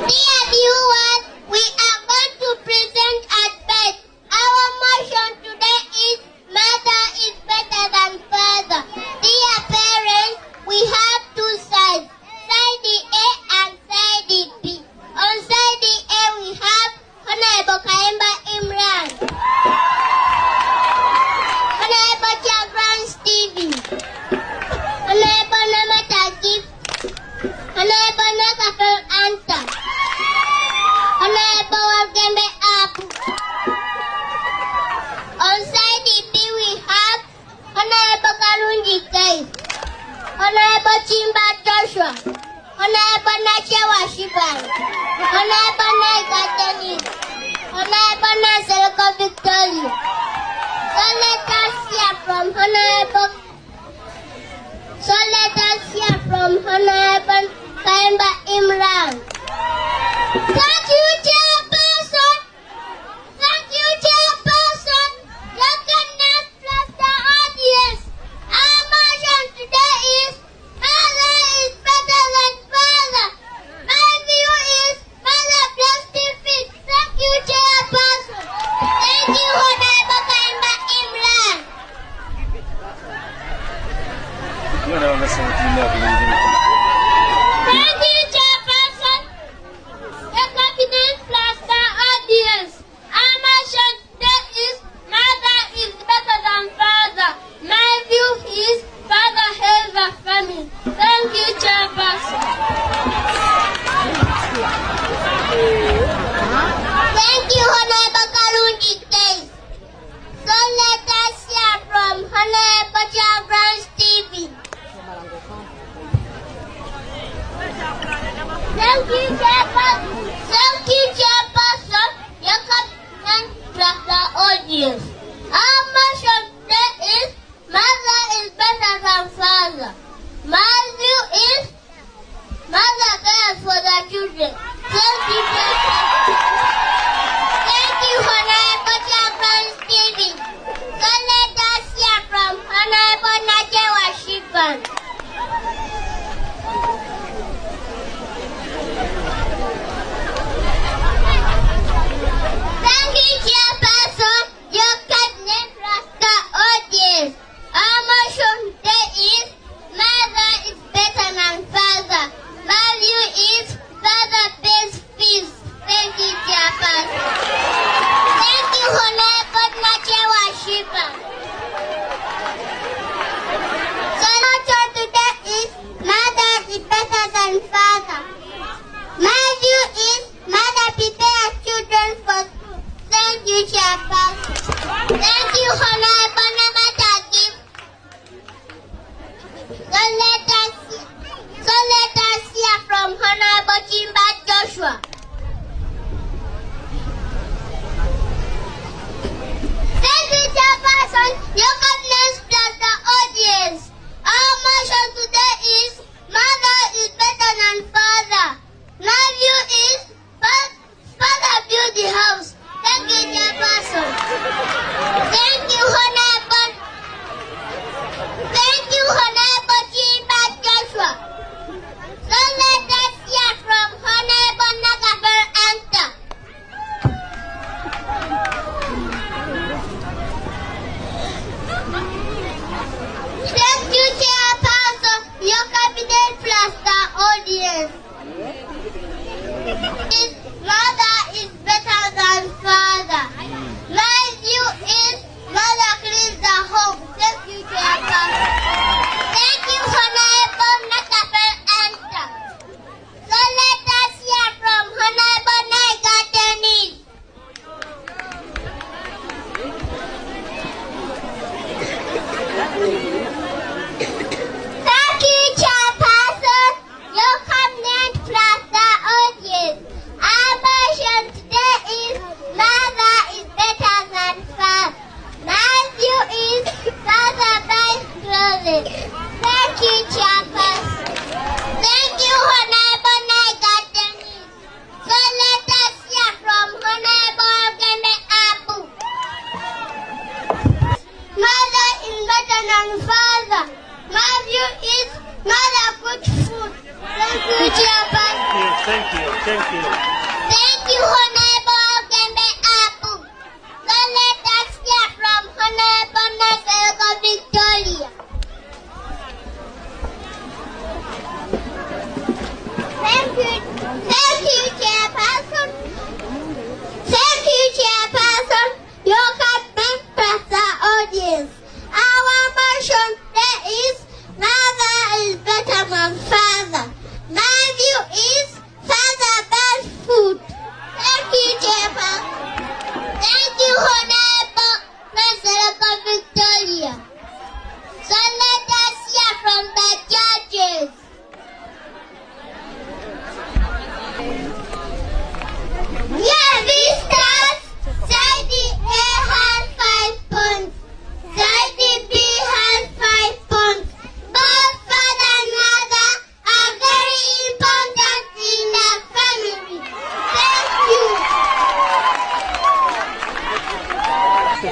viewers, we are going to present a debate. Our motion today is mother is better than father. Dear parents, we have two sides, side A and side B. On side A we have Honorable Kaemba Imran, Honorable Chagran Stevie, Honorable Namata Gift, Honorable Nakafel Anta, Honorable Wagembe Apu. On side B we have Honorable Karunji Dave, Honorable Chimba Joshua, Honorable Nacha Washiban, Honorable Naika Denise, Honorable Naselko Victoria. So let us hear from Honorable Kaemba Imran. Thank you, Chairperson. Thank you, Chairperson. Your kindness plus the audience. Our motion today is mother is better than father. My view is mother plus defeat. Thank you, Chairperson. Thank you, Honorable Kaemba Imran. Thank you, Chairperson. Your cabinet plus the audience. Our motion today is mother is better than father. My view is father has a family. Thank you, Chairperson. Thank you, Honorable Karunji Case. So let us hear from Honorable Chagran Stevie. Thank you, Chairperson. Thank you, Chairperson. Your cabinet plus the audience. Our motion today is mother is better than father. My view is mother cares for the children. Thank you, Chairperson. Thank you, Honorable Chagran Stevie. So let us hear from Honorable Nache Washiban. Thank you, Chairperson. Your cabinet plus the audience. Our motion today is mother is better than father. My view is father pays fees. Thank you, Chairperson. Thank you, Honorable Nache Washiban. So motion today is mother is better than father. My view is mother prepares children for school. Thank you, Chairperson. Thank you, Honorable Namata Gift. So let us hear from Honorable Chimba Joshua. Thank you, Chairperson. Your kindness plus the audience. Our motion today is mother is better than father. My view is father built the house. Thank you, Chairperson. Thank you, Honorable Chimba Joshua. So let us hear from Honorable Nagaber Anta. Thank you, Chairperson. Your cabinet plus the audience. Mother is better than father. My view is mother cleans the home. Thank you, Chairperson. Thank you, Honorable Nakafel Anta. So let us hear from Honorable Naika Denise. Thank you, Chairperson. Your cabinet plus the audience. Our motion Chairperson. Thank you. Thank you, Honorable Gembe Abu. So let us hear from Honorable Naselko Victoria. Thank you, Chairperson. Your comment, Pastor audience. Our motion there is mother is better than father. My view is father best food. Thank you, Chairperson. Thank you, Honorable Naselko Victoria. So let us hear from the judges. Yeah, we start. Side A has 5 points. Side B has 5 points. Both father and mother are very important in the family. Thank you. The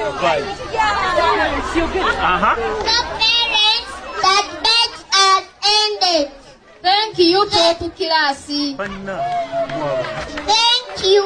parents, that batch has ended. Thank you, Topu Kilasi. Thank you.